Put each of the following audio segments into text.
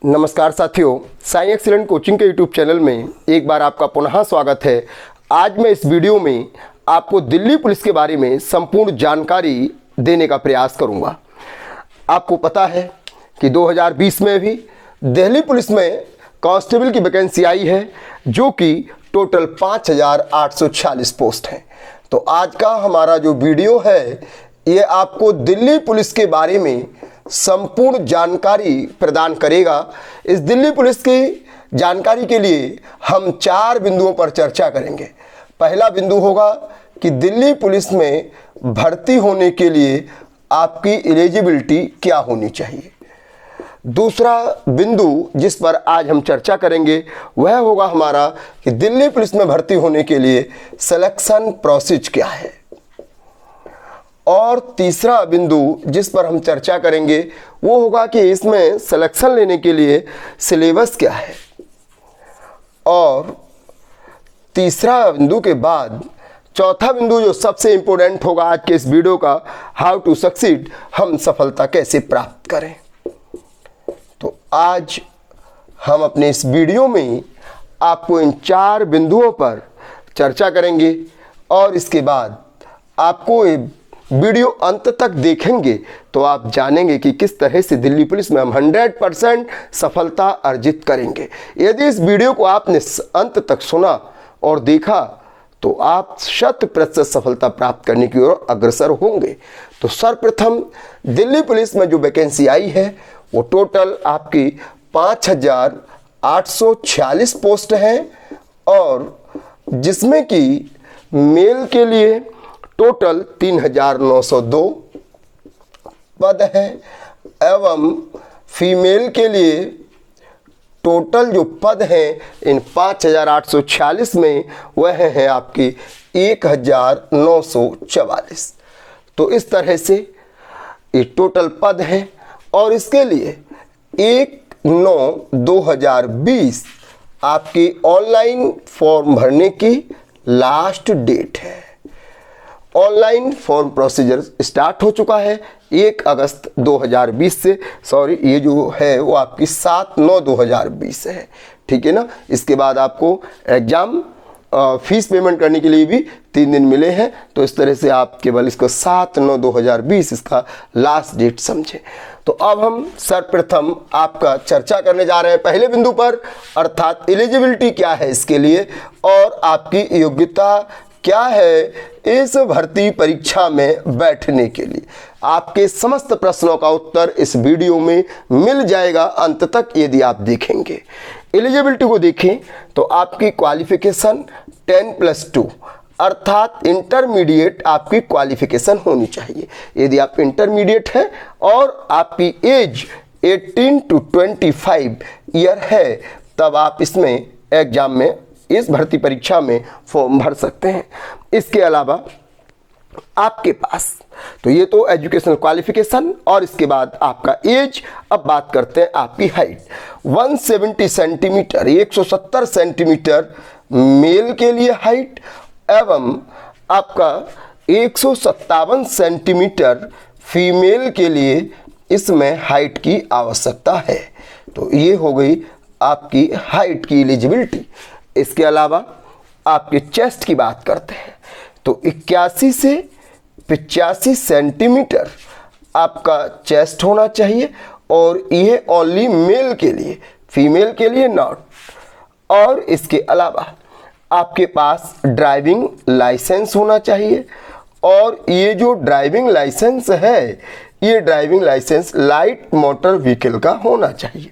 नमस्कार साथियों, Sai excellent coaching के यूट्यूब चैनल में एक बार आपका पुनः स्वागत है। आज मैं इस वीडियो में आपको दिल्ली पुलिस के बारे में संपूर्ण जानकारी देने का प्रयास करूंगा। आपको पता है कि 2020 में भी दिल्ली पुलिस में कांस्टेबल की वैकेंसी आई है, जो कि टोटल 5846 पोस्ट हैं। तो आज का हमारा जो वीडियो है ये आपको दिल्ली पुलिस के बारे में संपूर्ण जानकारी प्रदान करेगा। इस दिल्ली पुलिस की जानकारी के लिए हम 4 बिंदुओं पर चर्चा करेंगे। पहला बिंदु होगा कि दिल्ली पुलिस में भर्ती होने के लिए आपकी एलिजिबिलिटी क्या होनी चाहिए। दूसरा बिंदु जिस पर आज हम चर्चा करेंगे वह होगा हमारा कि दिल्ली पुलिस में भर्ती होने के लिए सिलेक्शन प्रोसेस क्या है। और तीसरा बिंदु जिस पर हम चर्चा करेंगे वो होगा कि इसमें सिलेक्शन लेने के लिए सिलेबस क्या है। और तीसरा बिंदु के बाद चौथा बिंदु जो सबसे इम्पोर्टेंट होगा आज के इस वीडियो का, हाउ टू सक्सीड, हम सफलता कैसे प्राप्त करें। तो आज हम अपने इस वीडियो में आपको इन 4 बिंदुओं पर चर्चा करेंगे और इसके बाद आपको वीडियो अंत तक देखेंगे तो आप जानेंगे कि किस तरह से दिल्ली पुलिस में हम 100% सफलता अर्जित करेंगे। यदि इस वीडियो को आपने अंत तक सुना और देखा तो आप 100% सफलता प्राप्त करने की ओर अग्रसर होंगे। तो सर्वप्रथम दिल्ली पुलिस में जो वैकेंसी आई है वो टोटल आपकी 5846 पोस्ट है, और जिसमें कि मेल के लिए टोटल 3902 पद हैं एवं फीमेल के लिए टोटल जो पद हैं इन 5846 में वह है आपकी 1944। तो इस तरह से ये टोटल पद हैं और इसके लिए 1/9/2020 आपकी ऑनलाइन फॉर्म भरने की लास्ट डेट है। ऑनलाइन फॉर्म प्रोसीजर स्टार्ट हो चुका है 1 अगस्त 2020 से। सॉरी, ये जो है वो आपकी 7/9/2020 है, ठीक है ना। इसके बाद आपको एग्ज़ाम फीस पेमेंट करने के लिए भी 3 दिन मिले हैं। तो इस तरह से आप केवल इसको 7/9/2020 इसका लास्ट डेट समझें। तो अब हम सर्वप्रथम आपका चर्चा करने जा रहे हैं पहले बिंदु पर, अर्थात एलिजिबिलिटी क्या है इसके लिए और आपकी योग्यता क्या है इस भर्ती परीक्षा में बैठने के लिए। आपके समस्त प्रश्नों का उत्तर इस वीडियो में मिल जाएगा अंत तक यदि आप देखेंगे। एलिजिबिलिटी को देखें तो आपकी क्वालिफिकेशन 10+2 अर्थात इंटरमीडिएट आपकी क्वालिफिकेशन होनी चाहिए। यदि आप इंटरमीडिएट हैं और आपकी एज 18 to 25 ईयर है तब आप इसमें एग्जाम में इस भर्ती परीक्षा में फॉर्म भर सकते हैं। इसके अलावा आपके पास तो ये तो एजुकेशनल क्वालिफिकेशन और इसके बाद आपका एज। अब बात करते हैं आपकी हाइट। 170 सेंटीमीटर 170 सेंटीमीटर मेल के लिए हाइट एवं आपका 157 सेंटीमीटर फीमेल के लिए इसमें हाइट की आवश्यकता है। तो ये हो गई आपकी हाइट की एलिजिबिलिटी। इसके अलावा आपके चेस्ट की बात करते हैं तो 81 से 85 सेंटीमीटर आपका चेस्ट होना चाहिए, और ये ओनली मेल के लिए, फीमेल के लिए नॉट। और इसके अलावा आपके पास ड्राइविंग लाइसेंस होना चाहिए, और ये जो ड्राइविंग लाइसेंस है ये driving license light motor vehicle का होना चाहिए।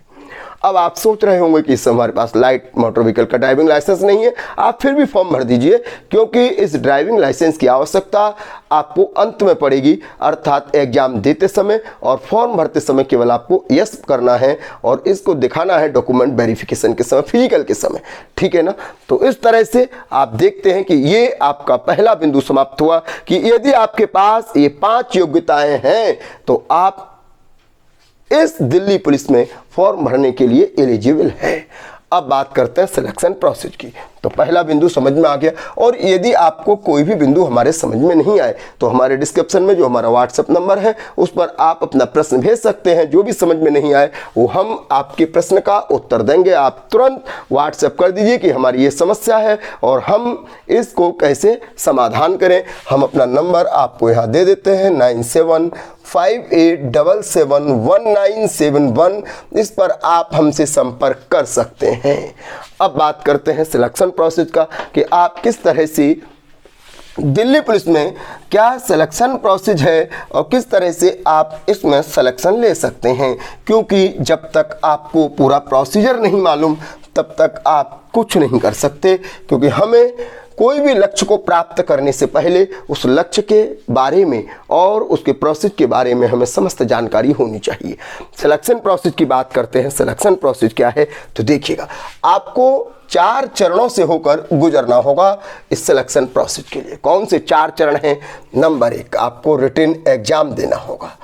अब आप सोच रहे होंगे कि इस हमारे पास लाइट मोटर व्हीकल का ड्राइविंग लाइसेंस नहीं है। आप फिर भी फॉर्म भर दीजिए, क्योंकि इस ड्राइविंग लाइसेंस की आवश्यकता आपको अंत में पड़ेगी, अर्थात एग्जाम देते समय और फॉर्म भरते समय केवल आपको यस करना है और इसको दिखाना है डॉक्यूमेंट वेरिफिकेशन के समय, फिजिकल के समय, ठीक है ना। तो इस तरह से आप देखते हैं कि ये आपका पहला बिंदु समाप्त हुआ कि यदि आपके पास ये 5 योग्यताएं हैं तो आप इस दिल्ली पुलिस में फॉर्म भरने के लिए एलिजिबल है। अब बात करते हैं सिलेक्शन प्रोसेस की। तो पहला बिंदु समझ में आ गया, और यदि आपको कोई भी बिंदु हमारे समझ में नहीं आए तो हमारे डिस्क्रिप्शन में जो हमारा व्हाट्सएप नंबर है उस पर आप अपना प्रश्न भेज सकते हैं। जो भी समझ में नहीं आए वो हम आपके प्रश्न का उत्तर देंगे। आप तुरंत व्हाट्सएप कर दीजिए कि हमारी ये समस्या है और हम इसको कैसे समाधान करें। हम अपना नंबर आपको यहाँ दे देते हैं 9758771971। इस पर आप हमसे संपर्क कर सकते हैं। अब बात करते हैं सिलेक्शन प्रोसेस का कि आप किस तरह से दिल्ली पुलिस में क्या सिलेक्शन प्रोसेस है और किस तरह से आप इसमें सिलेक्शन ले सकते हैं। क्योंकि जब तक आपको पूरा प्रोसीजर नहीं मालूम तब तक आप कुछ नहीं कर सकते, क्योंकि हमें कोई भी लक्ष्य को प्राप्त करने से पहले उस लक्ष्य के बारे में और उसके प्रोसेस के बारे में हमें समस्त जानकारी होनी चाहिए। सिलेक्शन प्रोसेस की बात करते हैं। सिलेक्शन प्रोसेस क्या है तो देखिएगा, आपको 4 चरणों से होकर गुजरना होगा इस सिलेक्शन प्रोसेस के लिए। कौन से 4 चरण हैं? नंबर 1, आपको रिटन एग्जाम देना होगा,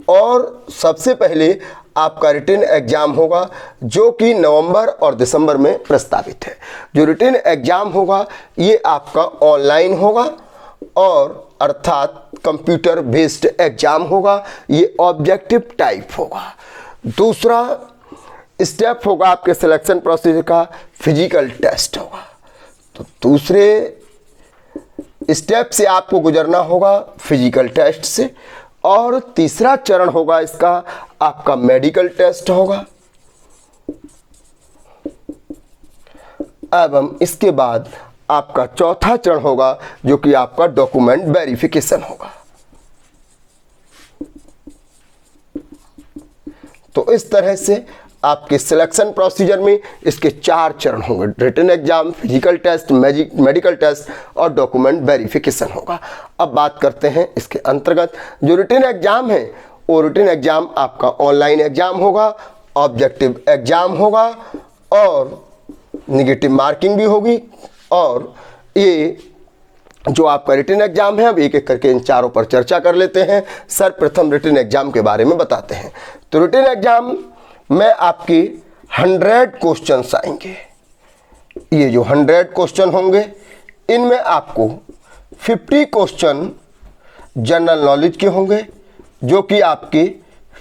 और सबसे पहले आपका रिटन एग्जाम होगा जो कि नवंबर और दिसंबर में प्रस्तावित है। जो रिटन एग्जाम होगा ये आपका ऑनलाइन होगा, और अर्थात कंप्यूटर बेस्ड एग्जाम होगा। ये ऑब्जेक्टिव टाइप होगा। दूसरा स्टेप होगा आपके सिलेक्शन प्रोसेस का फिजिकल टेस्ट होगा। तो दूसरे स्टेप से आपको गुजरना होगा फिजिकल टेस्ट से, और तीसरा चरण होगा इसका आपका मेडिकल टेस्ट होगा। एवं इसके बाद आपका चौथा चरण होगा जो कि आपका डॉक्यूमेंट वेरिफिकेशन होगा। तो इस तरह से आपके सिलेक्शन प्रोसीजर में इसके 4 चरण होंगे, written exam, physical test, medical test और डॉक्यूमेंट वेरिफिकेशन होगा। अब बात करते हैं इसके अंतर्गत जो रिटन एग्जाम है वो रिटन एग्जाम आपका ऑनलाइन एग्जाम होगा, ऑब्जेक्टिव एग्जाम होगा और निगेटिव मार्किंग भी होगी। और ये जो आपका रिटन एग्जाम है, अब एक एक करके इन चारों पर चर्चा कर लेते हैं। सर्वप्रथम रिटन एग्जाम के बारे में बताते हैं। तो रिटन एग्जाम में आपके 100 क्वेश्चंस आएंगे। ये जो 100 क्वेश्चन होंगे इनमें आपको 50 क्वेश्चन जनरल नॉलेज के होंगे जो कि आपके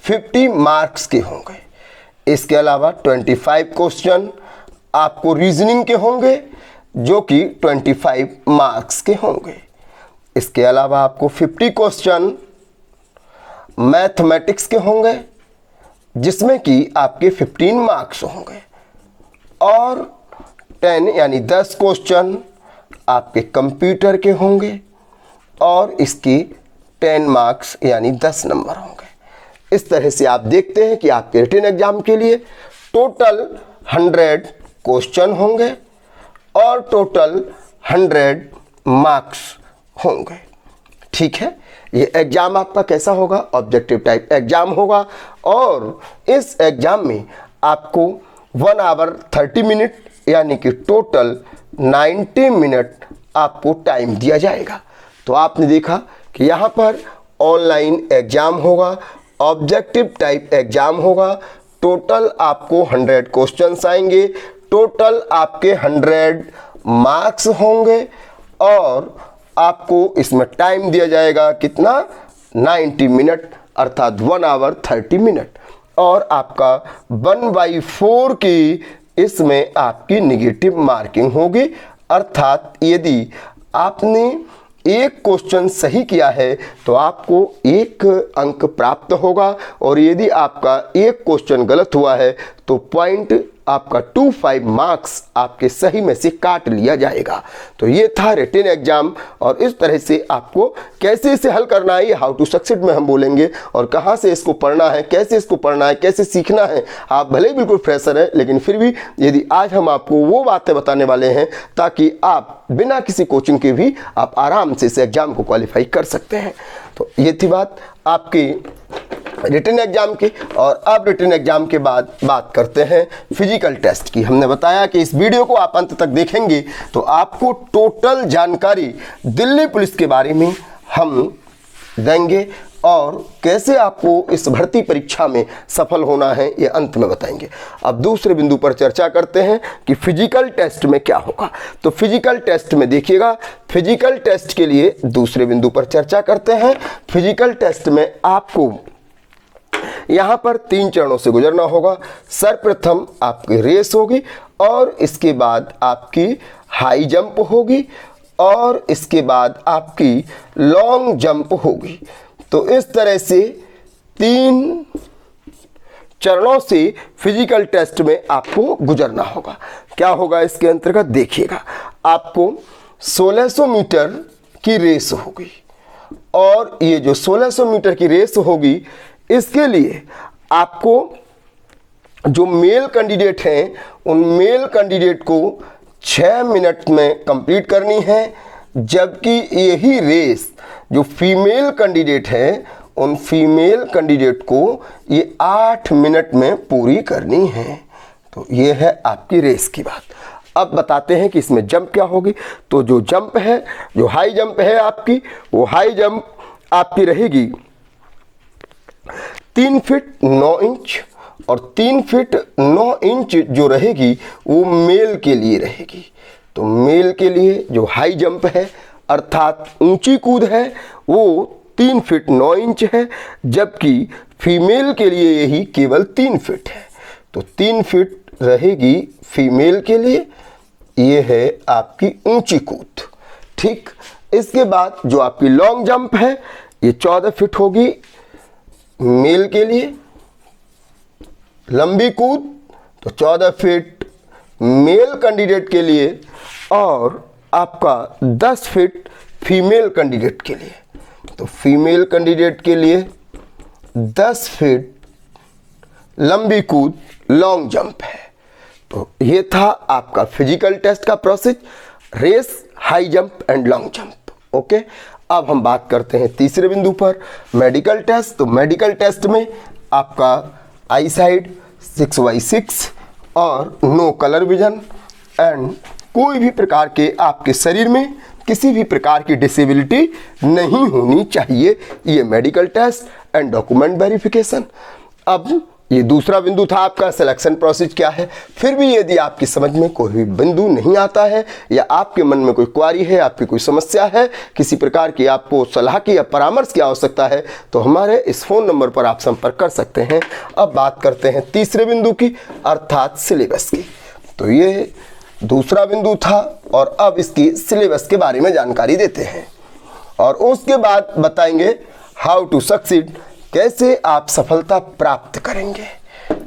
50 मार्क्स के होंगे। इसके अलावा 25 क्वेश्चन आपको रीजनिंग के होंगे जो कि 25 मार्क्स के होंगे। इसके अलावा आपको 50 क्वेश्चन मैथमेटिक्स के होंगे जिसमें कि आपके 15 मार्क्स होंगे, और 10 यानी 10 क्वेश्चन आपके कंप्यूटर के होंगे और इसके 10 मार्क्स यानी 10 नंबर होंगे। इस तरह से आप देखते हैं कि आपके रिटन एग्जाम के लिए टोटल 100 क्वेश्चन होंगे और टोटल 100 मार्क्स होंगे। ठीक है, ये एग्जाम आपका कैसा होगा? ऑब्जेक्टिव टाइप एग्जाम होगा, और इस एग्जाम में आपको 1 आवर 30 मिनट यानी कि टोटल 90 मिनट आपको टाइम दिया जाएगा। तो आपने देखा कि यहाँ पर ऑनलाइन एग्जाम होगा, ऑब्जेक्टिव टाइप एग्जाम होगा, टोटल आपको 100 क्वेश्चंस आएंगे, टोटल आपके 100 मार्क्स होंगे, और आपको इसमें टाइम दिया जाएगा कितना? 90 मिनट अर्थात 1 आवर 30 मिनट, और आपका 1/4 की इसमें आपकी निगेटिव मार्किंग होगी। अर्थात यदि आपने एक क्वेश्चन सही किया है तो आपको 1 अंक प्राप्त होगा, और यदि आपका एक क्वेश्चन गलत हुआ है तो पॉइंट आपका 25 मार्क्स आपके सही में से काट लिया जाएगा। तो ये था रिटन एग्जाम, और इस तरह से आपको कैसे इसे हल करना है ये हाउ टू सक्सीड में हम बोलेंगे, और कहाँ से इसको पढ़ना है, कैसे इसको पढ़ना है, कैसे सीखना है। आप भले ही बिल्कुल फ्रेशर हैं लेकिन फिर भी यदि आज हम आपको वो बातें बताने वाले हैं ताकि आप बिना किसी कोचिंग के भी आप आराम से इस एग्जाम को क्वालिफाई कर सकते हैं। तो ये थी बात आपकी रिटन एग्जाम की। और अब रिटन एग्जाम के बाद बात करते हैं फिजिकल टेस्ट की। हमने बताया कि इस वीडियो को आप अंत तक देखेंगे तो आपको टोटल जानकारी दिल्ली पुलिस के बारे में हम देंगे, और कैसे आपको इस भर्ती परीक्षा में सफल होना है ये अंत में बताएंगे। अब दूसरे बिंदु पर चर्चा करते हैं कि फिजिकल टेस्ट में क्या होगा। तो फिजिकल टेस्ट में देखिएगा, फिजिकल टेस्ट के लिए दूसरे बिंदु पर चर्चा करते हैं। फिजिकल टेस्ट में आपको यहाँ पर 3 चरणों से गुजरना होगा। सर्वप्रथम आपकी रेस होगी और इसके बाद आपकी हाई जंप होगी और इसके बाद आपकी लॉन्ग जंप होगी। तो इस तरह से 3 चरणों से फिजिकल टेस्ट में आपको गुजरना होगा। क्या होगा इसके अंतर्गत देखिएगा, आपको 1600 मीटर की रेस होगी और ये जो 1600 मीटर की रेस होगी इसके लिए आपको जो मेल कैंडिडेट हैं उन मेल कैंडिडेट को 6 मिनट में कंप्लीट करनी है, जबकि यही रेस जो फीमेल कैंडिडेट है उन फीमेल कैंडिडेट को ये 8 मिनट में पूरी करनी है। तो ये है आपकी रेस की बात। अब बताते हैं कि इसमें जंप क्या होगी। तो जो जंप है, जो हाई जंप है आपकी, वो हाई जंप आपकी रहेगी 3 फीट 9 इंच और 3 फीट 9 इंच जो रहेगी वो मेल के लिए रहेगी। तो मेल के लिए जो हाई जंप है अर्थात ऊंची कूद है वो 3 फीट 9 इंच है, जबकि फीमेल के लिए यही केवल 3 फीट है। तो 3 फीट रहेगी फीमेल के लिए, ये है आपकी ऊंची कूद। ठीक, इसके बाद जो आपकी लॉन्ग जंप है ये 14 फीट होगी मेल के लिए, लंबी कूद तो 14 फीट मेल कैंडिडेट के लिए और आपका 10 फीट फीमेल कैंडिडेट के लिए। तो फीमेल कैंडिडेट के लिए 10 फीट लंबी कूद लॉन्ग जंप है। तो ये था आपका फिजिकल टेस्ट का process, race, high jump and long jump. Okay, अब हम बात करते हैं तीसरे बिंदु पर, मेडिकल टेस्ट। तो मेडिकल टेस्ट में आपका आई साइड 6x6 और नो कलर विजन एंड कोई भी प्रकार के आपके शरीर में किसी भी प्रकार की डिसेबिलिटी नहीं होनी चाहिए। ये medical test and document verification. अब ये दूसरा बिंदु था आपका सिलेक्शन प्रोसेस क्या है। फिर भी यदि आपकी समझ में कोई भी बिंदु नहीं आता है या आपके मन में कोई क्वारी है, आपकी कोई समस्या है, किसी प्रकार की आपको सलाह की या परामर्श की आवश्यकता है, तो हमारे इस फ़ोन नंबर पर आप संपर्क कर सकते हैं। अब बात करते हैं तीसरे बिंदु की अर्थात सिलेबस की। तो ये दूसरा बिंदु था और अब इसकी सिलेबस के बारे में जानकारी देते हैं और उसके बाद बताएंगे हाउ टू सक्सीड, कैसे आप सफलता प्राप्त करेंगे।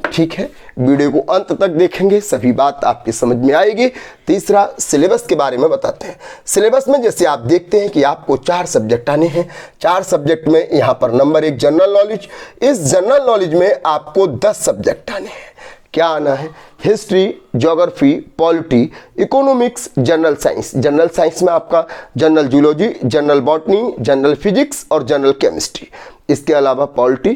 ठीक है, वीडियो को अंत तक देखेंगे, सभी बात आपकी समझ में आएगी। तीसरा सिलेबस के बारे में बताते हैं। सिलेबस में जैसे आप देखते हैं कि आपको 4 सब्जेक्ट आने हैं। 4 सब्जेक्ट में यहाँ पर नंबर 1 जनरल नॉलेज। इस जनरल नॉलेज में आपको 10 सब्जेक्ट आने हैं। क्या आना है? History, geography, polity, economics, general science. General science में आपका general zoology, general botany, general physics और जनरल केमिस्ट्री। इसके अलावा polity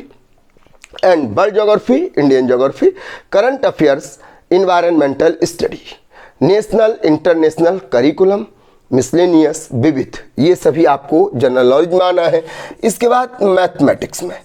and world geography, Indian geography, current affairs, environmental study, national international curriculum, miscellaneous, विविध, ये सभी आपको जनरल नॉलेज में आना है। इसके बाद मैथमेटिक्स में,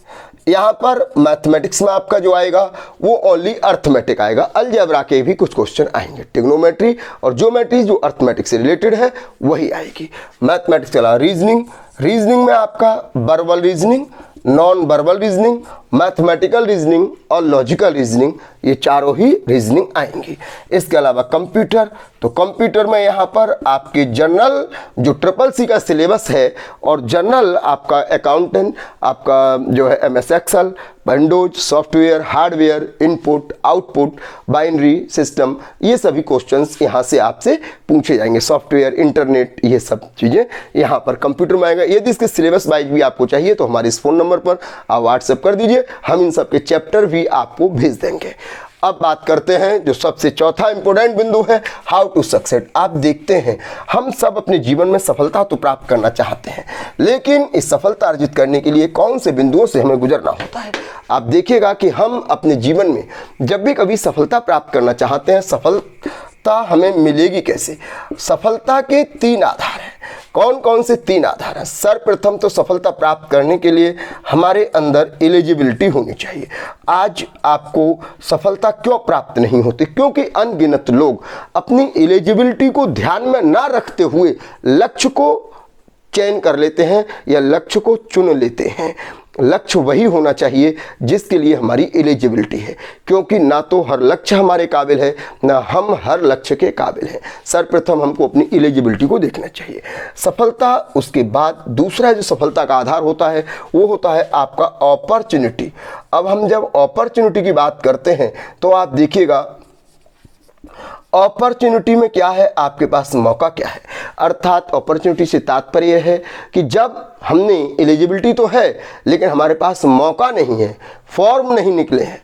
यहाँ पर मैथमेटिक्स में आपका जो आएगा वो ओनली अर्थमेटिक आएगा। अलजेब्रा के भी कुछ क्वेश्चन आएंगे। ट्रिग्नोमेट्री और ज्योमेट्री जो अर्थमेटिक से रिलेटेड है वही आएगी। मैथमेटिक्स के अलावा रीजनिंग, रीजनिंग में आपका verbal reasoning, non verbal reasoning, mathematical reasoning और लॉजिकल रीजनिंग, ये चारों ही रीजनिंग आएंगी। इसके अलावा कंप्यूटर, तो कंप्यूटर में यहाँ पर आपके जनरल जो CCC का सिलेबस है और जनरल आपका अकाउंटेंट, आपका जो है MS Excel, Windows software, hardware, input output, binary system, ये सभी क्वेश्चंस यहाँ से आपसे पूछे जाएंगे। सॉफ्टवेयर, इंटरनेट, ये सब चीज़ें यहाँ पर कंप्यूटर में आएगा। यदि इसके सिलेबस वाइज भी आपको चाहिए तो हमारे इस फ़ोन नंबर पर आप व्हाट्सएप कर दीजिए, हम इन सब के चैप्टर भी आपको भेज देंगे। अब बात करते हैं जो सबसे चौथा इंपॉर्टेंट बिंदु है, हाउ टू सक्सेड। आप देखते हैं हम सब अपने जीवन में सफलता तो प्राप्त करना चाहते हैं, लेकिन इस सफलता अर्जित करने के लिए कौन से बिंदुओं से हमें गुजरना होता है। आप देखिएगा कि हम अपने जीवन में जब भी कभी सफलता प्राप्त करना चाहते हैं, सफल सफलता हमें मिलेगी कैसे? सफलता के 3 आधार हैं। कौन कौन से 3 आधार हैं? सर्वप्रथम तो सफलता प्राप्त करने के लिए हमारे अंदर एलिजिबिलिटी होनी चाहिए। आज आपको सफलता क्यों प्राप्त नहीं होती? क्योंकि अनगिनत लोग अपनी एलिजिबिलिटी को ध्यान में ना रखते हुए लक्ष्य को चयन कर लेते हैं या लक्ष्य को चुन लेते हैं। लक्ष्य वही होना चाहिए जिसके लिए हमारी एलिजिबिलिटी है, क्योंकि ना तो हर लक्ष्य हमारे काबिल है, ना हम हर लक्ष्य के काबिल हैं। सर्वप्रथम हमको अपनी एलिजिबिलिटी को देखना चाहिए। सफलता, उसके बाद दूसरा जो सफलता का आधार होता है वो होता है आपका अपॉर्चुनिटी। अब हम जब अपॉर्चुनिटी की बात करते हैं तो आप देखिएगा अपॉर्चुनिटी में क्या है, आपके पास मौका क्या है। अर्थात अपॉर्चुनिटी से तात्पर्य है कि जब हमने एलिजिबिलिटी तो है लेकिन हमारे पास मौका नहीं है, फॉर्म नहीं निकले हैं,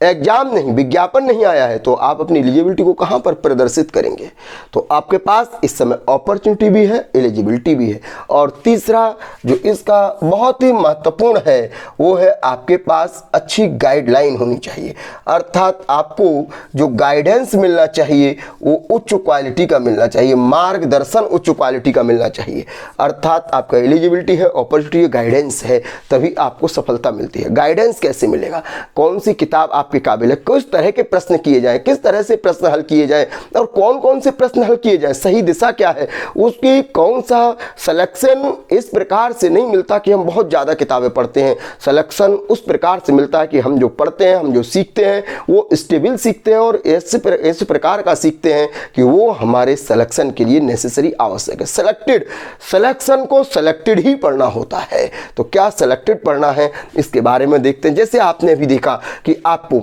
एग्जाम नहीं, विज्ञापन नहीं आया है, तो आप अपनी एलिजिबिलिटी को कहाँ पर प्रदर्शित करेंगे? तो आपके पास इस समय अपॉर्चुनिटी भी है, एलिजिबिलिटी भी है। और तीसरा जो इसका बहुत ही महत्वपूर्ण है वो है आपके पास अच्छी गाइडलाइन होनी चाहिए। अर्थात आपको जो गाइडेंस मिलना चाहिए वो उच्च क्वालिटी का मिलना चाहिए, मार्गदर्शन उच्च क्वालिटी का मिलना चाहिए। अर्थात आपका एलिजिबिलिटी है, अपॉर्चुनिटी है, गाइडेंस है, तभी आपको सफलता मिलती है। गाइडेंस कैसे मिलेगा? कौन सी किताब आपके काबिल है, किस तरह के प्रश्न किए जाएं, किस तरह से प्रश्न हल किए जाएं और कौन कौन से प्रश्न हल किए जाएं, सही दिशा क्या है, उसकी कौन सा सिलेक्शन इस प्रकार से नहीं मिलता कि हम बहुत ज़्यादा किताबें पढ़ते हैं। सिलेक्शन उस प्रकार से मिलता है कि हम जो पढ़ते हैं, हम जो सीखते हैं वो स्टेबल सीखते हैं और ऐसे प्रकार का सीखते हैं कि वो हमारे सिलेक्शन के लिए नेसेसरी आवश्यक है। सिलेक्शन को सिलेक्टेड ही पढ़ना होता है। तो क्या सिलेक्टेड पढ़ना है इसके बारे में देखते हैं। जैसे आपने अभी देखा कि आपको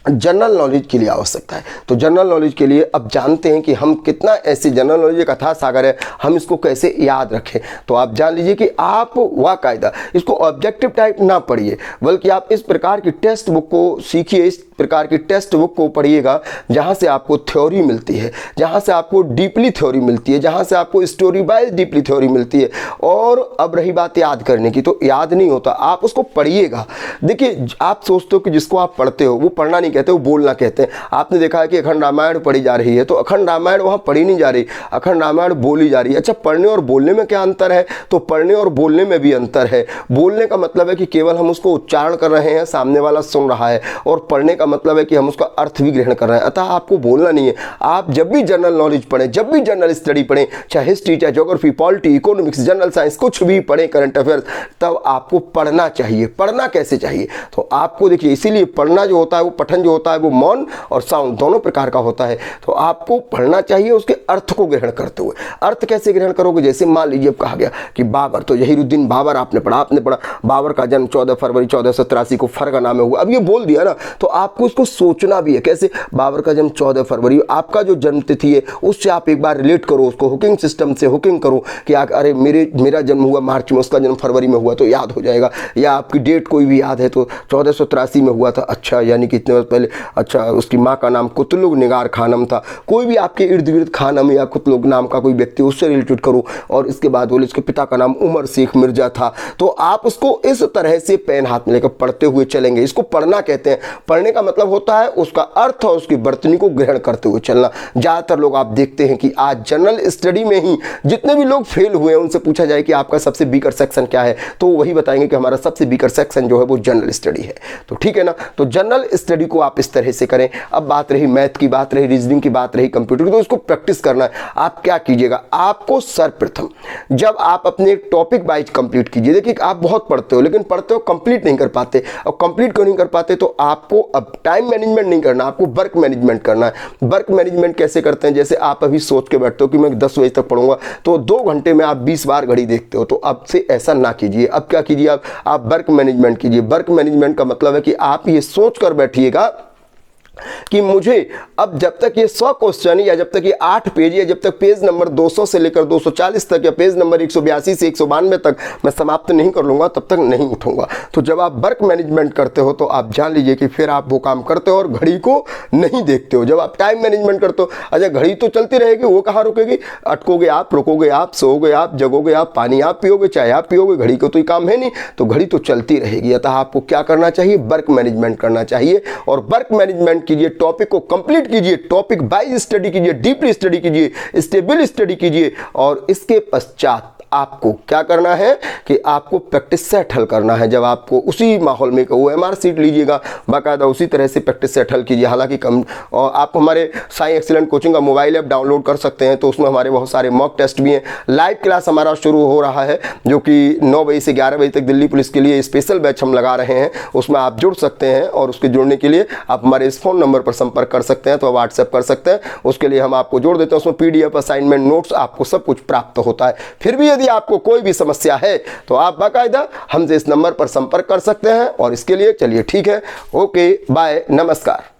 जनरल नॉलेज के लिए आवश्यकता है, तो जनरल नॉलेज के लिए अब जानते हैं कि हम कितना ऐसे जनरल नॉलेज एक अथाह सागर है, हम इसको कैसे याद रखें। तो आप जान लीजिए कि आप वाकायदा इसको ऑब्जेक्टिव टाइप ना पढ़िए, बल्कि आप इस प्रकार की टेक्स्ट बुक को सीखिए, इस प्रकार की टेक्स्ट बुक को पढ़िएगा जहाँ से आपको थ्योरी मिलती है, जहाँ से आपको डीपली थ्योरी मिलती है, जहाँ से आपको स्टोरी वाइज डीपली थ्योरी मिलती है। और अब रही बात याद करने की, तो याद नहीं होता, आप उसको पढ़िएगा। देखिए आप सोचते हो कि जिसको आप पढ़ते हो वो पढ़ना नहीं कहते, वो बोलना कहते हैं। आपने देखा है कि अखंड रामायण पढ़ी जा रही है, तो अखंड रामायण वहाँ पढ़ी नहीं जा रही, अखंड रामायण बोली जा रही है। अच्छा, पढ़ने और बोलने में क्या अंतर है? तो पढ़ने और बोलने में भी अंतर है। बोलने का मतलब है कि केवल हम उसको उच्चारण कर रहे हैं, सामने वाला सुन रहा है, और पढ़ने का मतलब है कि हम उसका अर्थ भी ग्रहण कर रहे हैं। अतः आपको बोलना नहीं है। आप जब भी जनरल नॉलेज पढ़ें, जब भी जनरल स्टडी पढ़ें, चाहे हिस्ट्री, चाहे geography, polity, economics, general science, कुछ भी पढ़ें, करंट अफेयर्स, तब आपको पढ़ना चाहिए। पढ़ना कैसे चाहिए? तो आपको देखिए, इसीलिए पढ़ना जो होता है, वो पठन जो होता है वो मौन और साउंड दोनों प्रकार का होता है। तो आपको पढ़ना चाहिए उसके अर्थ को ग्रहण करते हुए। अर्थ कैसे ग्रहण करोगे? जैसे मान लीजिए अब कहा गया कि बाबर, तो जहीरुद्दीन बाबर आपने पढ़ा, बाबर का जन्म 14 फरवरी 1483 को फरगना में हुआ। अब ये बोल दिया ना, तो आपको इसको सोचना भी है। कैसे? बाबर का जन्म 14 फरवरी, आपका जो जन्म तिथि है उससे आप एक बार रिलेट करो, उसको हुकिंग सिस्टम से हुकिंग करो कि अरे मेरा जन्म हुआ मार्च में, उसका जन्म फरवरी में हुआ, तो याद हो जाएगा। या आपकी डेट कोई भी याद है तो 1483 में हुआ था, अच्छा यानी कि इतने वर्ष पहले। अच्छा, उसकी माँ का नाम कुतलुग निगार खानम था। कोई भी आपके इर्द गिर्द खानम या कुतलुग नाम का कोई व्यक्ति, उससे रिलेटेड करो। और इसके बाद बोले उसके पिता का नाम उमर शेख मिर्जा था। तो आप उसको इस तरह से पेन हाथ में लेकर पढ़ते हुए चलेंगे। इसको पढ़ना कहते हैं। पढ़ने का मतलब होता है उसका अर्थ और उसकी वर्तनी को ग्रहण करते हुए चलना। ज़्यादातर लोग आप देखते हैं कि आज जनरल स्टडी में ही जितने भी लोग फेल हुए हैं, उनसे पूछा जाए कि आपका सबसे वीकर सेक्शन क्या है, तो वही बताएंगे कि हमारा सबसे वीकर सेक्शन जो है वो जनरल स्टडी है। तो ठीक है ना, तो जनरल स्टडी को आप इस तरह से करें। अब बात रही मैथ की, बात रही रीजनिंग की, बात रही कंप्यूटर की, तो इसको प्रैक्टिस करना है। आप क्या कीजिएगा? आपको सर्वप्रथम जब आप अपने टॉपिक वाइज कंप्लीट कीजिए। देखिए आप बहुत पढ़ते हो, लेकिन पढ़ते हो कंप्लीट नहीं कर पाते। और कंप्लीट क्यों नहीं कर पाते? तो आपको अब टाइम मैनेजमेंट नहीं करना, आपको वर्क मैनेजमेंट करना है। वर्क मैनेजमेंट कैसे करते हैं? जैसे आप अभी सोच के बैठते हो कि मैं 10 बजे तक पढ़ूंगा, तो 2 घंटे में आप 20 बार घड़ी देखते हो। तो अब से ऐसा ना कीजिए। अब क्या कीजिए? आप वर्क मैनेजमेंट कीजिए। वर्क मैनेजमेंट का मतलब है कि आप ये सोच कर बैठिएगा कि मुझे अब जब तक ये 100 क्वेश्चन या जब तक ये 8 पेज या जब तक पेज नंबर 200 से लेकर 240 तक या पेज नंबर 182 से 192 तक मैं समाप्त नहीं कर लूँगा, तब तक नहीं उठूँगा। तो जब आप वर्क मैनेजमेंट करते हो तो आप जान लीजिए कि फिर आप वो काम करते हो और घड़ी को नहीं देखते हो। जब आप टाइम मैनेजमेंट करते हो, अच्छा घड़ी तो चलती रहेगी, वो कहाँ रुकेगी? अटकोगे आप, रुकोगे आप, सोओगे आप, जगोगे आप, पानी आप पियोगे, चाय आप पियोगे, घड़ी को तो ये काम है नहीं, तो घड़ी तो चलती रहेगी। अतः आपको क्या करना चाहिए? वर्क मैनेजमेंट करना चाहिए। और वर्क मैनेजमेंट कीजिए, टॉपिक को कंप्लीट कीजिए, टॉपिक वाइज स्टडी कीजिए, डीपली स्टडी कीजिए, स्टेबल स्टडी कीजिए। और इसके पश्चात आपको क्या करना है कि आपको प्रैक्टिस सेट हल करना है। जब आपको उसी माहौल में OMR शीट लीजिएगा, बाकायदा उसी तरह से प्रैक्टिस सेट हल कीजिए। हालांकि और आप हमारे साई एक्सीलेंट कोचिंग का मोबाइल ऐप डाउनलोड कर सकते हैं, तो उसमें हमारे बहुत सारे मॉक टेस्ट भी हैं। लाइव क्लास हमारा शुरू हो रहा है जो कि 9 बजे से 11 बजे तक दिल्ली पुलिस के लिए स्पेशल बैच हम लगा रहे हैं, उसमें आप जुड़ सकते हैं। और उसके जुड़ने के लिए आप हमारे इस फ़ोन नंबर पर संपर्क कर सकते हैं, तो व्हाट्सएप कर सकते हैं, उसके लिए हम आपको जोड़ देते हैं। उसमें PDF असाइनमेंट नोट्स आपको सब कुछ प्राप्त होता है। फिर भी यदि आपको कोई भी समस्या है तो आप बाकायदा हमसे इस नंबर पर संपर्क कर सकते हैं। और इसके लिए चलिए ठीक है, ओके बाय, नमस्कार।